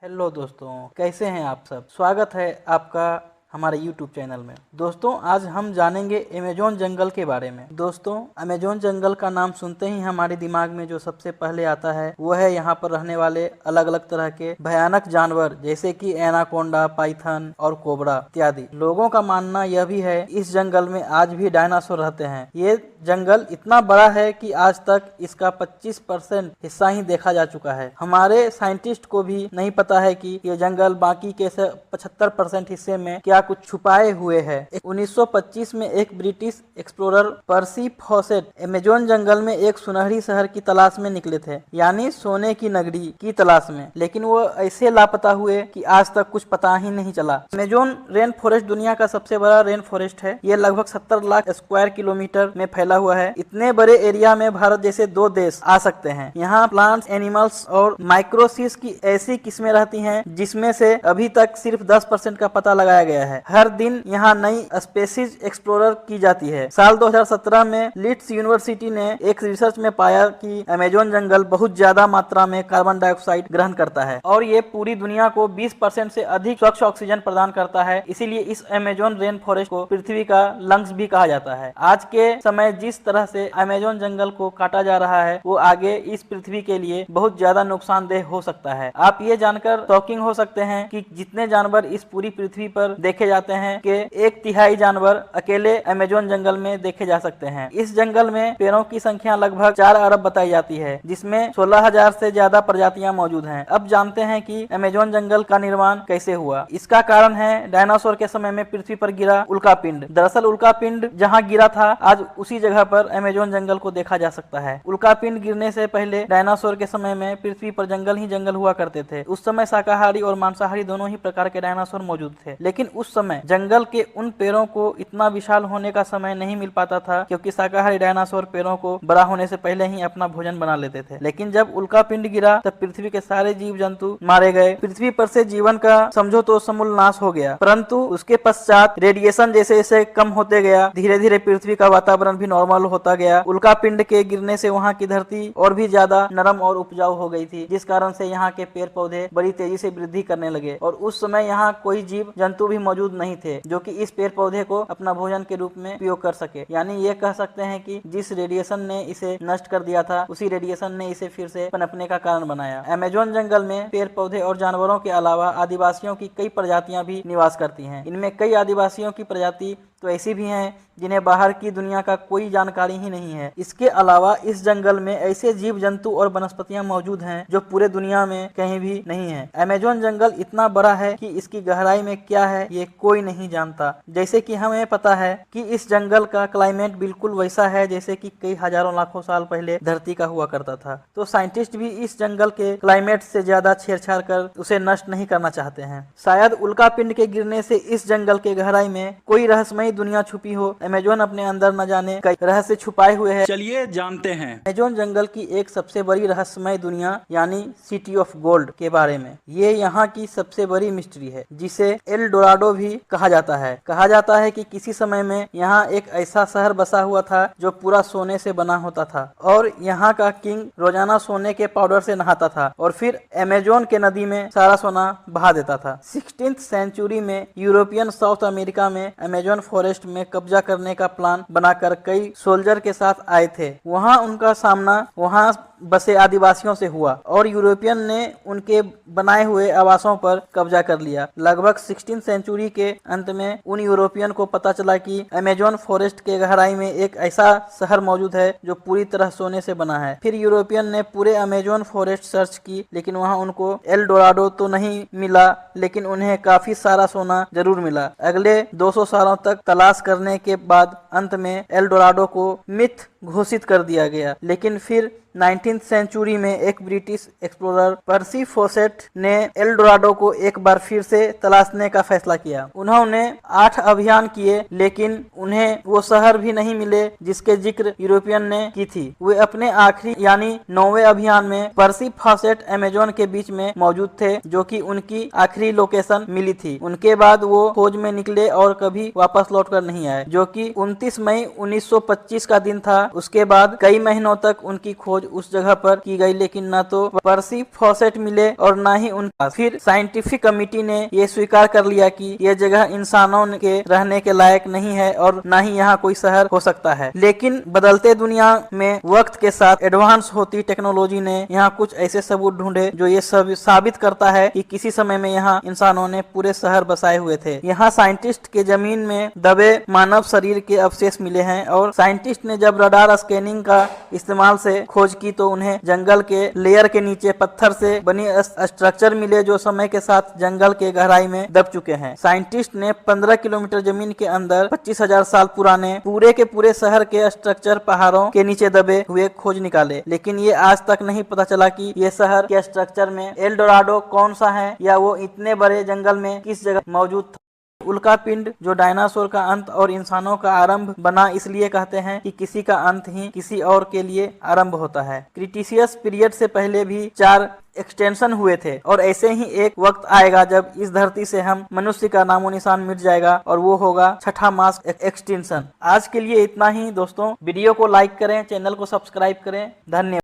Hello दोस्तों, कैसे हैं आप सब। स्वागत है आपका हमारे YouTube चैनल में। दोस्तों, आज हम जानेंगे अमेजोन जंगल के बारे में। दोस्तों, अमेजोन जंगल का नाम सुनते ही हमारे दिमाग में जो सबसे पहले आता है वो है यहाँ पर रहने वाले अलग अलग तरह के भयानक जानवर, जैसे कि एनाकोंडा, पाइथन और कोबरा इत्यादि। लोगों का मानना यह भी है इस जंगल में आज भी डायनासोर रहते हैं। ये जंगल इतना बड़ा है कि आज तक इसका 25% हिस्सा ही देखा जा चुका है। हमारे साइंटिस्ट को भी नहीं पता है कि ये जंगल बाकी के 75% हिस्से में क्या कुछ छुपाए हुए है। 1925 में एक ब्रिटिश एक्सप्लोरर पर्सी फॉसेट अमेजोन जंगल में एक सुनहरी शहर की तलाश में निकले थे, यानी सोने की नगरी की तलाश में, लेकिन वो ऐसे लापता हुए कि आज तक कुछ पता ही नहीं चला। अमेजोन रेन फॉरेस्ट दुनिया का सबसे बड़ा रेन फॉरेस्ट है। ये लगभग 70 लाख स्क्वायर किलोमीटर में फैला हुआ है। इतने बड़े एरिया में भारत जैसे 2 देश आ सकते हैं। यहाँ प्लांट्स, एनिमल्स और माइक्रोसीज की ऐसी किस्में रहती हैं जिसमें से अभी तक सिर्फ 10% का पता लगाया गया है। हर दिन यहाँ नई स्पेसीज एक्सप्लोरर की जाती है। साल 2017 में लीड्स यूनिवर्सिटी ने एक रिसर्च में पाया कि अमेजोन जंगल बहुत ज्यादा मात्रा में कार्बन डाइऑक्साइड ग्रहण करता है और ये पूरी दुनिया को 20% से अधिक स्वच्छ ऑक्सीजन प्रदान करता है। इसीलिए इस अमेजोन रेन फॉरेस्ट को पृथ्वी का लंग्स भी कहा जाता है। आज के समय जिस तरह से अमेजोन जंगल को काटा जा रहा है वो आगे इस पृथ्वी के लिए बहुत ज्यादा नुकसानदेह हो सकता है। आप ये जानकर शॉकिंग हो सकते हैं कि जितने जानवर इस पूरी पृथ्वी पर देखे जाते हैं कि 1/3 जानवर अकेले अमेजोन जंगल में देखे जा सकते हैं। इस जंगल में पेड़ों की संख्या लगभग 4 अरब बताई जाती है, जिसमें 16,000 से ज्यादा प्रजातियां मौजूद हैं। अब जानते हैं कि अमेजोन जंगल का निर्माण कैसे हुआ। इसका कारण है डायनासोर के समय में पृथ्वी पर गिरा उल्कापिंड। दरअसल उल्कापिंड जहाँ गिरा था आज उसी जगह पर अमेजोन जंगल को देखा जा सकता है। उल्कापिंड गिरने से पहले डायनासोर के समय में पृथ्वी पर जंगल ही जंगल हुआ करते थे। उस समय शाकाहारी और मांसाहारी दोनों ही प्रकार के डायनासोर मौजूद थे, लेकिन उस समय जंगल के उन पेड़ों को इतना विशाल होने का समय नहीं मिल पाता था, क्योंकि शाकाहारी डायनासोर पेड़ों को बड़ा होने से पहले ही अपना भोजन बना लेते थे। लेकिन जब उल्कापिंड गिरा तब पृथ्वी के सारे जीव जंतु मारे गए। पृथ्वी पर से जीवन का समझो तो समूल नाश हो गया। परंतु उसके पश्चात रेडिएशन जैसे जैसे कम होते गया, धीरे धीरे पृथ्वी का वातावरण भी नॉर्मल होता गया। उल्कापिंड के गिरने से वहाँ की धरती और भी ज्यादा नरम और उपजाऊ हो गई थी, जिस कारण से यहाँ के पेड़ पौधे बड़ी तेजी से वृद्धि करने लगे। और उस समय यहाँ कोई जीव जंतु भी मौजूद नहीं थे जो कि इस पेड़ पौधे को अपना भोजन के रूप में उपयोग कर सके। यानी ये कह सकते हैं कि जिस रेडिएशन ने इसे नष्ट कर दिया था, उसी रेडिएशन ने इसे फिर से पनपने का कारण बनाया। अमेजोन जंगल में पेड़ पौधे और जानवरों के अलावा आदिवासियों की कई प्रजातियां भी निवास करती हैं। इनमें कई आदिवासियों की प्रजाति तो ऐसी भी हैं जिन्हें बाहर की दुनिया का कोई जानकारी ही नहीं है। इसके अलावा इस जंगल में ऐसे जीव जंतु और वनस्पतियां मौजूद हैं जो पूरे दुनिया में कहीं भी नहीं है। अमेजोन जंगल इतना बड़ा है कि इसकी गहराई में क्या है ये कोई नहीं जानता। जैसे कि हमें पता है कि इस जंगल का क्लाइमेट बिल्कुल वैसा है जैसे कि कई हजारों लाखों साल पहले धरती का हुआ करता था। तो साइंटिस्ट भी इस जंगल के क्लाइमेट से ज्यादा छेड़छाड़ कर उसे नष्ट नहीं करना चाहते हैं। शायद उल्कापिंड के गिरने से इस जंगल के गहराई में कोई रहस्यमय दुनिया छुपी हो। अमेजोन अपने अंदर न जाने कई रहस्य छुपाए हुए है। चलिए जानते हैं अमेजोन जंगल की एक सबसे बड़ी रहस्यमय दुनिया यानी सिटी ऑफ गोल्ड के बारे में। ये यहाँ की सबसे बड़ी मिस्ट्री है, जिसे एल डोराडो भी कहा जाता है। कहा जाता है कि किसी समय में यहाँ एक ऐसा शहर बसा हुआ था जो पूरा सोने से बना होता था और यहाँ का किंग रोजाना सोने के पाउडर से नहाता था और फिर अमेजोन के नदी में सारा सोना बहा देता था। 16th सेंचुरी में यूरोपियन साउथ अमेरिका में अमेजोन फॉरेस्ट में कब्जा करने का प्लान बनाकर कई सोल्जर के साथ आए थे। वहां उनका सामना वहां बसे आदिवासियों से हुआ और यूरोपियन ने उनके बनाए हुए आवासों पर कब्जा कर लिया। लगभग 16th सेंचुरी के अंत में उन यूरोपियन को पता चला कि अमेजोन फॉरेस्ट के गहराई में एक ऐसा शहर मौजूद है जो पूरी तरह सोने से बना है। फिर यूरोपियन ने पूरे अमेजोन फॉरेस्ट सर्च की, लेकिन वहां उनको एल डोराडो तो नहीं मिला, लेकिन उन्हें काफी सारा सोना जरूर मिला। अगले 200 सालों तक तलाश करने के बाद अंत में एल डोराडो को मिथ घोषित कर दिया गया। लेकिन फिर 19th सेंचुरी में एक ब्रिटिश एक्सप्लोरर पर्सी फॉसेट ने एल डोराडो को एक बार फिर से तलाशने का फैसला किया। उन्होंने 8 अभियान किए, लेकिन उन्हें वो शहर भी नहीं मिले जिसके जिक्र यूरोपियन ने की थी। वे अपने आखिरी यानी 9वें अभियान में पर्सी फॉसेट अमेजोन के बीच में मौजूद थे, जो कि उनकी आखिरी लोकेशन मिली थी। उनके बाद वो खोज में निकले और कभी वापस लौट कर नहीं आए, जो कि 29 मई 1925 का दिन था। उसके बाद कई महीनों तक उनकी खोज उस जगह पर की गई, लेकिन न तो पर्सी फॉसेट मिले और न ही उनका। फिर साइंटिफिक कमेटी ने ये स्वीकार कर लिया कि यह जगह इंसानों के रहने के लायक नहीं है और न ही यहाँ कोई शहर हो सकता है। लेकिन बदलते दुनिया में वक्त के साथ एडवांस होती टेक्नोलॉजी ने यहाँ कुछ ऐसे सबूत ढूंढे जो ये सब साबित करता है कि किसी समय में यहाँ इंसानों ने पूरे शहर बसाए हुए थे। यहाँ साइंटिस्ट के जमीन में दबे मानव शरीर के अवशेष मिले हैं और साइंटिस्ट ने जब रडार स्कैनिंग का इस्तेमाल से खोज की तो उन्हें जंगल के लेयर के नीचे पत्थर से बनी स्ट्रक्चर मिले जो समय के साथ जंगल के गहराई में दब चुके हैं। साइंटिस्ट ने 15 किलोमीटर जमीन के अंदर 25,000 साल पुराने पूरे के पूरे शहर के स्ट्रक्चर पहाड़ों के नीचे दबे हुए खोज निकाले, लेकिन ये आज तक नहीं पता चला कि ये शहर के स्ट्रक्चर में एल डोराडो कौन सा है या वो इतने बड़े जंगल में किस जगह मौजूद था। उल्का पिंड जो डायनासोर का अंत और इंसानों का आरंभ बना, इसलिए कहते हैं कि किसी का अंत ही किसी और के लिए आरंभ होता है। क्रिटिशियस पीरियड से पहले भी 4 एक्सटेंशन हुए थे और ऐसे ही एक वक्त आएगा जब इस धरती से हम मनुष्य का नामो निशान मिट जाएगा और वो होगा छठा मास एक्सटेंशन। आज के लिए इतना ही दोस्तों। वीडियो को लाइक करें, चैनल को सब्सक्राइब करें। धन्यवाद।